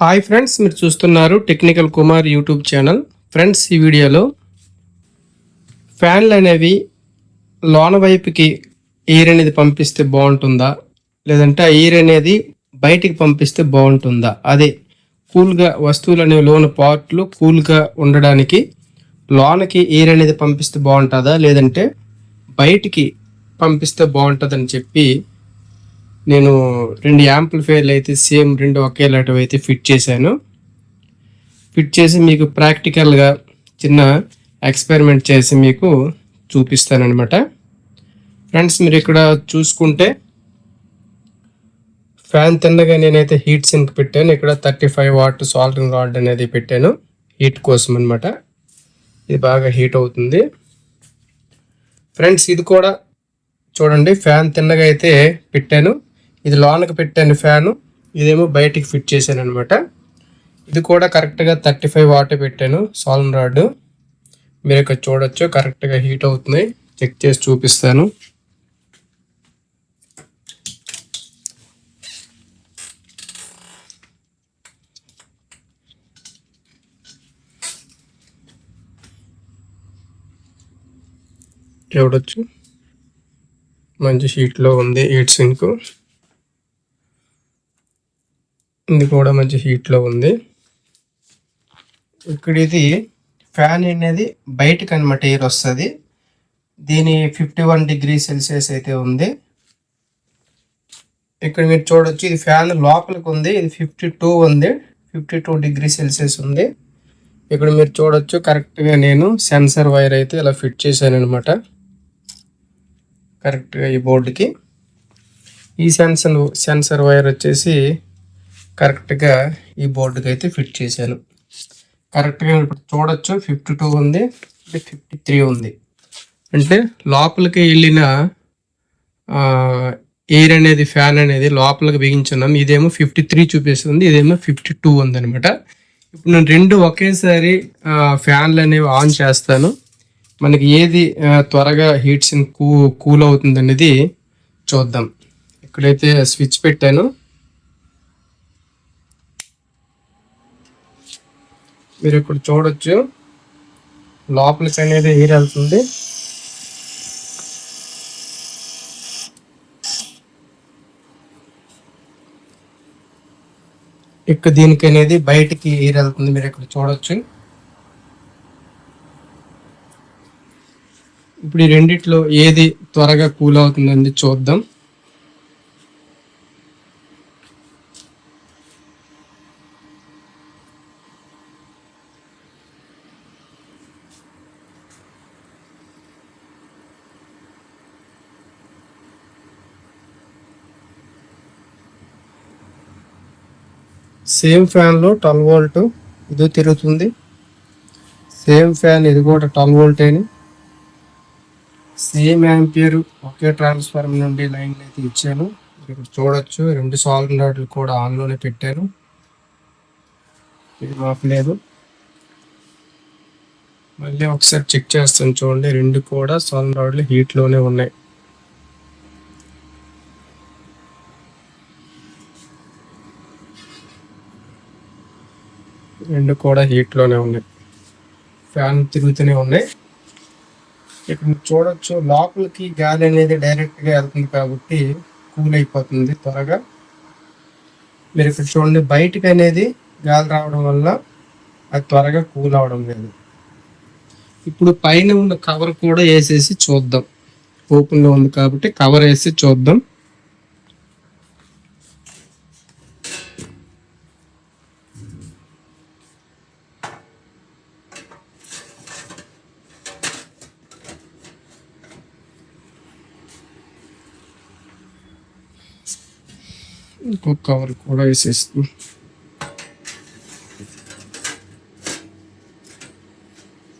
Hi friends, మీరు చూస్తున్నారు technical Kumar YouTube channel. Friends, ఈ వీడియోలో ఫ్యాన్లు అనేవి లోన వైపుకి ఎయిర్ అనేది పంపిస్తే బాగుంటుందా, లేదంటే ఆ ఎయిర్ అనేది బయటికి పంపిస్తే బాగుంటుందా, అదే కూల్గా వస్తువులు అనేవి లోన పార్ట్లు కూల్గా ఉండడానికి లోనకి ఎయిర్ అనేది పంపిస్తే బాగుంటుందా, లేదంటే బయటికి పంపిస్తే బాగుంటుందని చెప్పి నేను రెండు యాంప్లిఫైర్లు అయితే సేమ్ రెండు ఒకేలాంటివి అయితే ఫిట్ చేశాను. ఫిట్ చేసి మీకు ప్రాక్టికల్గా చిన్న ఎక్స్పెరిమెంట్ చేసి మీకు చూపిస్తానమాట. ఫ్రెండ్స్, మీరు ఇక్కడ చూసుకుంటే ఫ్యాన్ తిన్నగా నేనైతే హీట్ సింక్ పెట్టాను. ఇక్కడ 35 వాట్ సాల్టింగ్ రాడ్ అనేది పెట్టాను హీట్ కోసం అనమాట. ఇది బాగా హీట్ అవుతుంది. ఫ్రెండ్స్, ఇది కూడా చూడండి, ఫ్యాన్ తిన్నగా అయితే పెట్టాను. ఇది లోనకి పెట్టాను ఫ్యాను, ఇదేమో బయటికి ఫిట్ చేశాను అనమాట. ఇది కూడా కరెక్ట్గా 35 వాట్ పెట్టాను సాల్న్ రాడ్. మీరు ఇక్కడ చూడొచ్చు, కరెక్ట్గా హీట్ అవుతుంది. చెక్ చేసి చూపిస్తాను. చూడొచ్చు, మంచి హీట్లో ఉంది హీట్ సింక్. ఇది కూడా మంచి హీట్లో ఉంది. ఇక్కడ ఇది ఫ్యాన్ అనేది బయటకు అనమాట ఎయిర్ వస్తుంది. దీని 51 డిగ్రీ సెల్సియస్ అయితే ఉంది. ఇక్కడ మీరు చూడొచ్చు, ఇది ఫ్యాన్ లోపలికి ఉంది. ఇది 52 ఉంది, 52 డిగ్రీ సెల్సియస్ ఉంది. ఇక్కడ మీరు చూడొచ్చు, కరెక్ట్గా నేను సెన్సర్ వైర్ అయితే ఇలా ఫిట్ చేశాను అనమాట. కరెక్ట్గా ఈ బోర్డుకి ఈ సెన్సర్ వైర్ వచ్చేసి కరెక్ట్గా ఈ బోర్డుకి అయితే ఫిట్ చేశాను. కరెక్ట్గా ఇప్పుడు చూడొచ్చు, 52 ఉంది, 53 ఉంది. అంటే లోపలికి వెళ్ళిన ఎయిర్ అనేది ఫ్యాన్ అనేది లోపలికి బిగించున్నాం. ఇదేమో 53 చూపిస్తుంది, ఇదేమో 52 ఉంది అనమాట. ఇప్పుడు నేను రెండు ఒకేసారి ఫ్యాన్లు అనేవి ఆన్ చేస్తాను. మనకి ఏది త్వరగా హీట్ సింక్ కూల్ అవుతుంది అనేది చూద్దాం. ఇక్కడైతే స్విచ్ పెట్టాను. మీరు ఇక్కడ చూడొచ్చు, లోపలికి అనేది ఎయిర్ వెళ్తుంది. ఇక్కడ దీనికి అనేది బయటికి ఎయిర్ వెళ్తుంది. మీరు ఇక్కడ చూడొచ్చు. ఇప్పుడు ఈ రెండిట్లో ఏది త్వరగా కూల్ అవుతుందని చూద్దాం. సేమ్ ఫ్యాన్లో 12 వోల్ట్ ఇది తిరుగుతుంది. సేమ్ ఫ్యాన్ ఇది కూడా 12 వోల్ట్ అని, సేమ్ యాంపియర్ ఒకే ట్రాన్స్ఫార్మర్ నుండి లైన్ అయితే ఇచ్చాను. ఇక్కడ చూడొచ్చు, రెండు సాల్న్ రాడ్లు కూడా ఆన్లోనే పెట్టాను. ఇది ఆఫ్ లేదు. మళ్ళీ ఒకసారి చెక్ చేస్తాను. చూడండి, రెండు కూడా సాల్న్ రాడ్లు హీట్లోనే ఉన్నాయి. రెండు కూడా హీట్లోనే ఉన్నాయి, ఫ్యాన్ తిరుగుతూనే ఉన్నాయి. ఇక్కడ చూడొచ్చు, లోపలికి గాలి అనేది డైరెక్ట్గా వెళ్తుంది కాబట్టి కూల్ అయిపోతుంది త్వరగా. మీరు ఇక్కడ చూడండి, బయటకు అనేది గాలి రావడం వల్ల అది త్వరగా కూల్ అవడం లేదు. ఇప్పుడు పైన ఉన్న కవర్ కూడా వేసేసి చూద్దాం. ఓపెన్లో ఉంది కాబట్టి కవర్ వేసి చూద్దాం. ఇంకొక కవర్ కూడా వేసేస్తాం.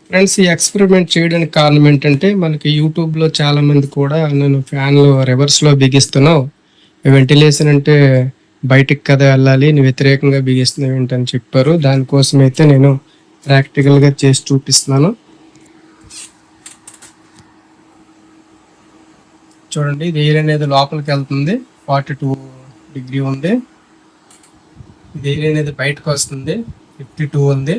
ఫ్రెండ్స్, ఈ ఎక్స్పెరిమెంట్ చేయడానికి కారణం ఏంటంటే, మనకి యూట్యూబ్లో చాలామంది కూడా నేను ఫ్యాన్లు రివర్స్లో బిగిస్తున్నావు, వెంటిలేషన్ అంటే బయటికి కదా వెళ్ళాలి, నువ్వు వ్యతిరేకంగా బిగిస్తున్నావు ఏంటని చెప్పారు. దానికోసం అయితే నేను ప్రాక్టికల్గా చేసి చూపిస్తున్నాను. చూడండి, ఇది ఎయిర్ అనేది లోపలికి వెళ్తుంది. 42 డిగ్రీ ఉంది. ఎయిర్ అనేది బయటకు వస్తుంది. 52 ఉంది.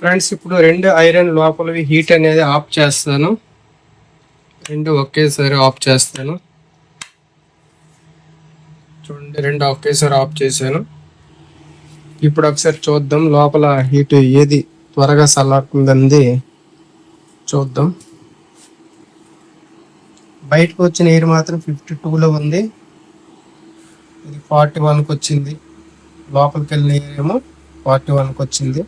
ఫ్రెండ్స్ ఇప్పుడు 2 ఐరన్ లోపలవి హీట్ అనేది ఆఫ్ చేస్తాను. 2 ఒకేసారి ఆఫ్ చేస్తాను. చూడండి, 2 ఒకేసారి ఆఫ్ చేశాను. ఇప్పుడు ఒకసారి చూద్దాం లోపల హీట్ ఏది త్వరగా చల్లారుతుందంది చూద్దాం. బయటకు వచ్చిన ఎయిర్ మాత్రం 52లో ఉంది. ఇది 41కి వచ్చింది. లోపలికి వెళ్ళిన ఎయిర్ ఏమో 41కి వచ్చింది.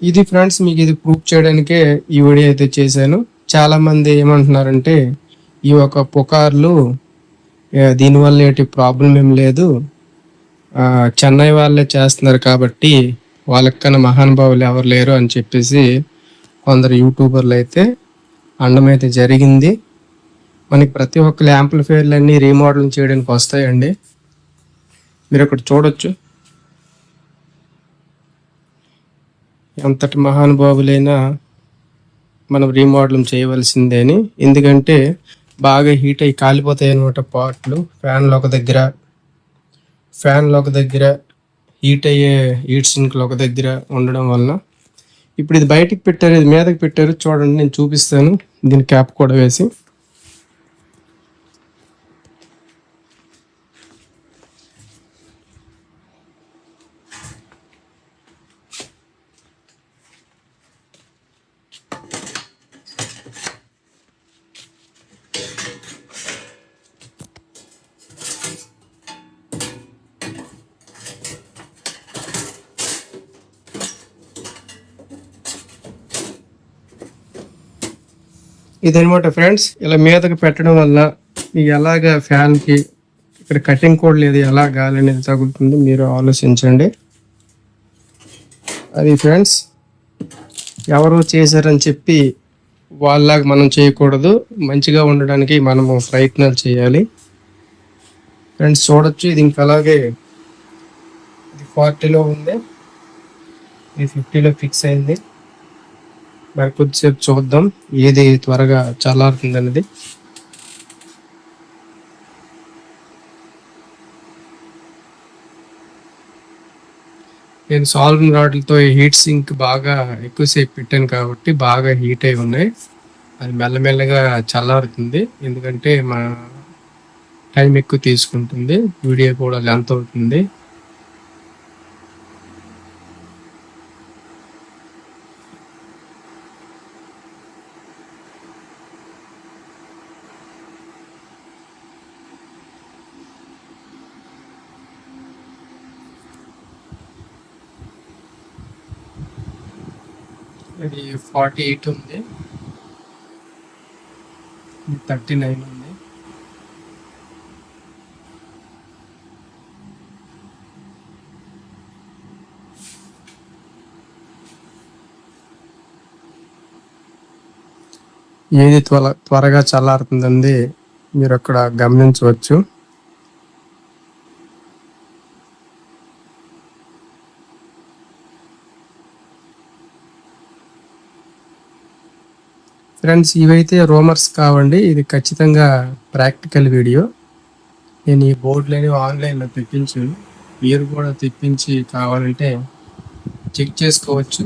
ఇది ఫ్రెండ్స్, మీకు ఇది ప్రూఫ్ చేయడానికే ఈ వీడియో అయితే చేశాను. చాలా మంది ఏమంటున్నారంటే ఈ ఒక పుకార్లు దీనివల్ల ఏంటి ప్రాబ్లం ఏం లేదు, చెన్నై వాళ్ళే చేస్తున్నారు కాబట్టి వాళ్ళకన్నా మహానుభావులు ఎవరు లేరు అని చెప్పేసి కొందరు యూట్యూబర్లు అయితే అనడం అయితే జరిగింది. మనకి ప్రతి ఒక్క యాంప్లిఫైర్లు అన్నీ రీమోడలింగ్ చేయడానికి వస్తాయండి. మీరు ఇక్కడ చూడొచ్చు ఎంతటి మహానుభావులైనా మనం రీమోడలింగ్ చేయవలసిందే అని. ఎందుకంటే బాగా హీట్ అయ్యి కాలిపోతాయి అన్నమాట పార్ట్లు. ఫ్యాన్లు ఒక దగ్గర హీట్ అయ్యే హీట్ సింక్లు ఒక దగ్గర ఉండడం వలన. ఇప్పుడు ఇది బయటికి పెట్టారు, ఇది మీదకి పెట్టారు. చూడండి, నేను చూపిస్తాను దీని క్యాప్ కూడా వేసి. ఇదనమాట ఫ్రెండ్స్, ఇలా మీదకి పెట్టడం వల్ల మీకు ఎలాగ ఫ్యాన్కి ఇక్కడ కటింగ్ కూడా లేదు, ఎలా గాలి అనేది తగులుతుందో మీరు ఆలోచించండి. అది ఫ్రెండ్స్, ఎవరో చేశారని చెప్పి వాళ్ళలాగా మనం చేయకూడదు. మంచిగా ఉండడానికి మనము ప్రయత్నాలు చేయాలి. ఫ్రెండ్స్ చూడొచ్చు, ఇది ఇంకా అలాగే ఇది 40లో ఉంది, ఇది 50లో ఫిక్స్ అయింది. మరి కొద్దిసేపు చూద్దాం ఏది త్వరగా చల్లారుతుంది అనేది. నేను సాల్వింగ్ రాడ్లతో హీట్ సింక్ బాగా ఎక్కువసేపు పెట్టాను కాబట్టి బాగా హీట్ అయి ఉన్నాయి. అది మెల్లమెల్లగా చల్లారుతుంది, ఎందుకంటే మా టైం ఎక్కువ తీసుకుంటుంది, వీడియో కూడా లెంత్ అవుతుంది. ఇది 48 ఉంది, 39 ఉంది. ఏది త్వరగా చల్లారుతుందండి మీరు అక్కడ గమనించవచ్చు. ఫ్రెండ్స్, ఇవైతే రూమర్స్ కావండి, ఇది ఖచ్చితంగా ప్రాక్టికల్ వీడియో. నేను ఈ బోర్డులని ఆన్లైన్లో తెప్పించాను, మీరు కూడా తెప్పించి కావాలంటే చెక్ చేసుకోవచ్చు.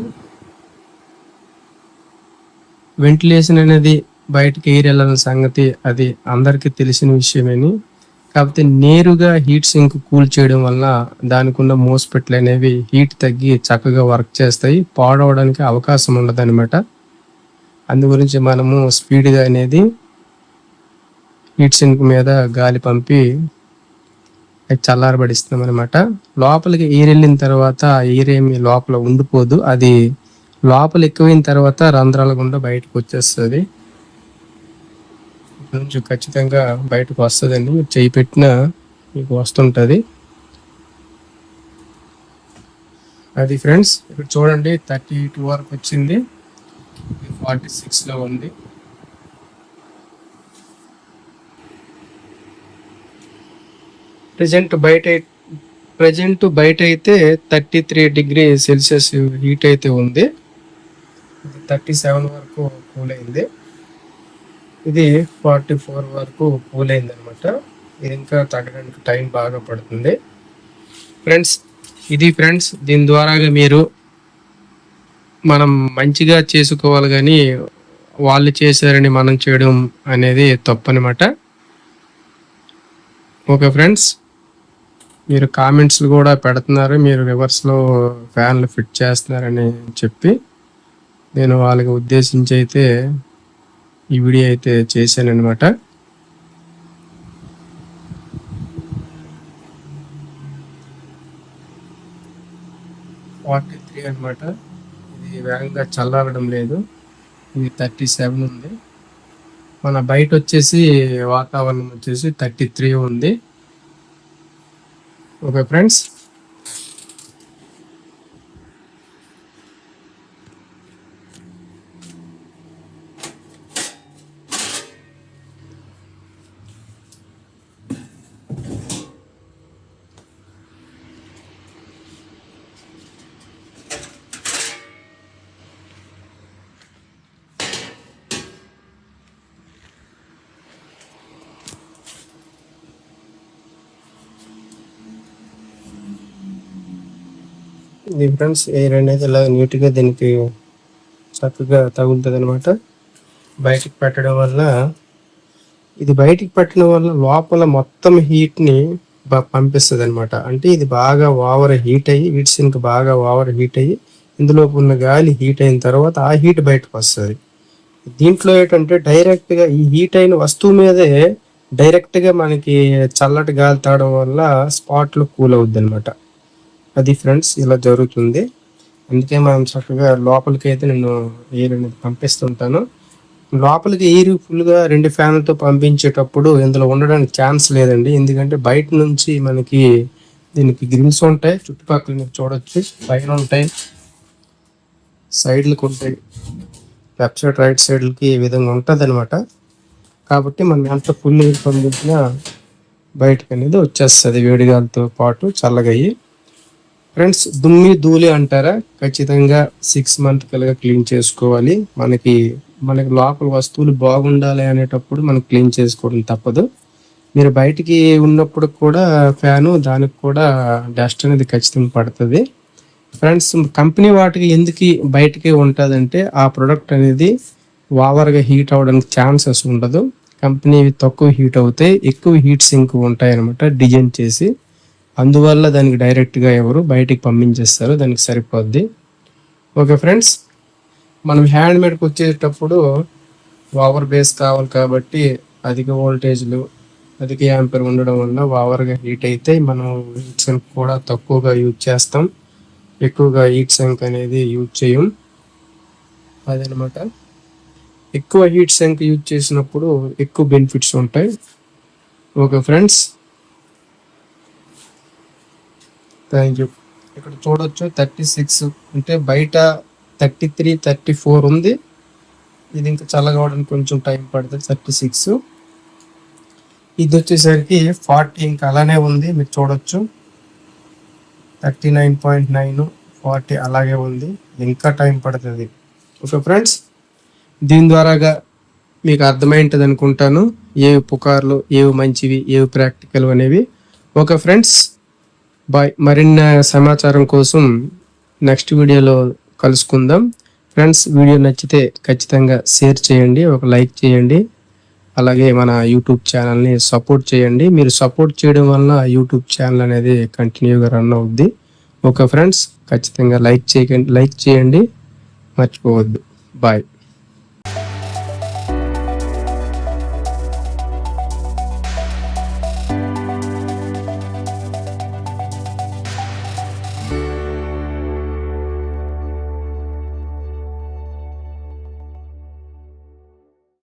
వెంటిలేషన్ అనేది బయటకి ఎయిర్ వెళ్ళాలన్న సంగతి అది అందరికీ తెలిసిన విషయమేని. కాకపోతే నేరుగా హీట్ సింక్ కూల్ చేయడం వల్ల దానికి ఉన్న మోస్పెట్లు అనేవి హీట్ తగ్గి చక్కగా వర్క్ చేస్తాయి, పాడవడానికి అవకాశం ఉండదు అనమాట. అందు గురించి మనము స్పీడ్గా అనేది హీట్ సింక్ మీద గాలి పంపి అది చల్లారబడిస్తాం అనమాట. లోపలికి ఎయిర్ వెళ్ళిన తర్వాత ఎయిర్ ఏమి లోపల ఉండిపోదు, అది లోపల ఎక్కువైన తర్వాత రంధ్రాల గుండా బయటకు వచ్చేస్తుంది. కొంచెం ఖచ్చితంగా బయటకు వస్తుందండి, మీరు చేయి పెట్టినా మీకు వస్తుంటుంది. అది ఫ్రెండ్స్, ఇక్కడ చూడండి 32 వరకు వచ్చింది, 46లో ఉంది. ప్రజెంట్ బయట అయితే 33 డిగ్రీ సెల్సియస్ హీట్ అయితే ఉంది. 37 వరకు కూల్ అయింది. ఇది 44 వరకు కూల్ అయింది అనమాట. ఇది ఇంకా తగ్గడానికి టైం బాగా పడుతుంది ఫ్రెండ్స్. ఇది ఫ్రెండ్స్, దీని ద్వారాగా మీరు మనం మంచిగా చేసుకోవాలి, కానీ వాళ్ళు చేశారని మనం చేయడం అనేది తప్పు అనమాట. ఓకే ఫ్రెండ్స్, మీరు కామెంట్స్లు కూడా పెడుతున్నారు, మీరు రివర్స్లో ఫ్యాన్లు ఫిట్ చేస్తున్నారని చెప్పి నేను వాళ్ళకి ఉద్దేశించి అయితే ఈ వీడియో అయితే చేశాను అనమాట. అనమాట. ఇది వేగంగా చల్లారడం లేదు. ఇది 37 ఉంది. మన బయట వచ్చేసి వాతావరణం వచ్చేసి 33 ఉంది. ఓకే ఫ్రెండ్స్, ఇది ఫ్రెండ్స్ ఎయిర్ అనేది ఇలా నీట్గా దీనికి చక్కగా తగులుతుంది అనమాట. బయటికి పెట్టడం వల్ల, ఇది బయటికి పెట్టడం వల్ల లోపల మొత్తం హీట్ని పంపిస్తుంది అనమాట. అంటే ఇది బాగా ఓవర్ హీట్ అయ్యి, హీట్ సింక్ బాగా ఓవర్ హీట్ అయ్యి ఇందులో ఉన్న గాలి హీట్ అయిన తర్వాత ఆ హీట్ బయటకు వస్తుంది. దీంట్లో ఏంటంటే డైరెక్ట్గా ఈ హీట్ అయిన వస్తువు మీదే డైరెక్ట్గా మనకి చల్లటి గాలి తాగడం వల్ల స్పాట్లో కూల్ అవుద్ది అనమాట. అది ఫ్రెండ్స్ ఇలా జరుగుతుంది. అందుకే మనం చక్కగా లోపలికి అయితే నేను ఎయిర్ అనేది పంపిస్తుంటాను. లోపలికి ఎయిర్ ఫుల్గా 2 ఫ్యాన్లతో పంపించేటప్పుడు ఇందులో ఉండడానికి ఛాన్స్ లేదండి. ఎందుకంటే బయట నుంచి మనకి దీనికి గ్రిల్స్ ఉంటాయి, చుట్టుపక్కల మీరు చూడొచ్చు, పైన ఉంటాయి, సైడ్లకు ఉంటాయి, లెఫ్ట్ సైడ్ రైట్ సైడ్లకి ఈ విధంగా ఉంటుంది అనమాట. కాబట్టి మనం ఎంత ఫుల్ ఎయిర్ పంపించినా బయటకు అనేది వచ్చేస్తుంది వేడిగాలతో పాటు చల్లగా అయ్యి. ఫ్రెండ్స్, దుమ్మి ధూళి అంటారా, ఖచ్చితంగా 6 మంత్ కల్లా క్లీన్ చేసుకోవాలి. మనకి లోపల వస్తువులు బాగుండాలి అనేటప్పుడు మనం క్లీన్ చేసుకోవడం తప్పదు. మీరు బయటికి ఉన్నప్పుడు కూడా ఫ్యాను, దానికి కూడా డస్ట్ అనేది ఖచ్చితంగా పడుతుంది. ఫ్రెండ్స్, కంపెనీ వాటికి ఎందుకు బయటికి ఉంటుందంటే ఆ ప్రొడక్ట్ అనేది ఓవర్గా హీట్ అవ్వడానికి ఛాన్సెస్ ఉండదు. కంపెనీవి తక్కువ హీట్ అవుతాయి, ఎక్కువ హీట్ సింక్ ఉంటాయి అనమాట డిజైన్ చేసి. అందువల్ల దానికి డైరెక్ట్గా ఎవరు బయటికి పంపించేస్తారు, దానికి సరిపోద్ది. ఓకే ఫ్రెండ్స్, మనం హ్యాండ్ మేడ్కి వచ్చేటప్పుడు ఓవర్ బేస్ కావాలి కాబట్టి అధిక వోల్టేజ్లు, అధిక యాంపర్ ఉండడం వల్ల ఓవర్గా హీట్ అయితే మనం హీట్ సింక్ కూడా తక్కువగా యూజ్ చేస్తాం, ఎక్కువగా హీట్ సింక్ అనేది యూజ్ చేయం. అదనమాట. ఎక్కువ హీట్ సింక్ యూజ్ చేసినప్పుడు ఎక్కువ బెనిఫిట్స్ ఉంటాయి. Okay friends, thank you. ఇక్కడ చూడొచ్చు 36, అంటే బయట 33, 34 ఉంది. ఇది ఇంకా చల్లగా అవడానికి కొంచెం టైం పడుతుంది. 36, ఇది వచ్చేసరికి 40 ఇంకా అలానే ఉంది, మీరు చూడొచ్చు. 39.9, 40 అలాగే ఉంది, ఇంకా టైం పడుతుంది. ఓకే ఫ్రెండ్స్, దీని ద్వారాగా మీకు అర్థమైంటుంది అనుకుంటాను ఏవి పుకార్లు, ఏవి మంచివి, ఏవి ప్రాక్టికల్ అనేవి. Okay friends, bye. మరిన్ని సమాచారం కోసం నెక్స్ట్ వీడియోలో కలుసుకుందాం. ఫ్రెండ్స్, వీడియో నచ్చితే ఖచ్చితంగా షేర్ చేయండి, ఒక లైక్ చేయండి, అలాగే మన యూట్యూబ్ ఛానల్ని సపోర్ట్ చేయండి. మీరు సపోర్ట్ చేయడం వల్ల యూట్యూబ్ ఛానల్ అనేది కంటిన్యూగా రన్ అవుద్ది. ఓకే ఫ్రెండ్స్, ఖచ్చితంగా లైక్ చేయండి, మర్చిపోవద్దు. బాయ్.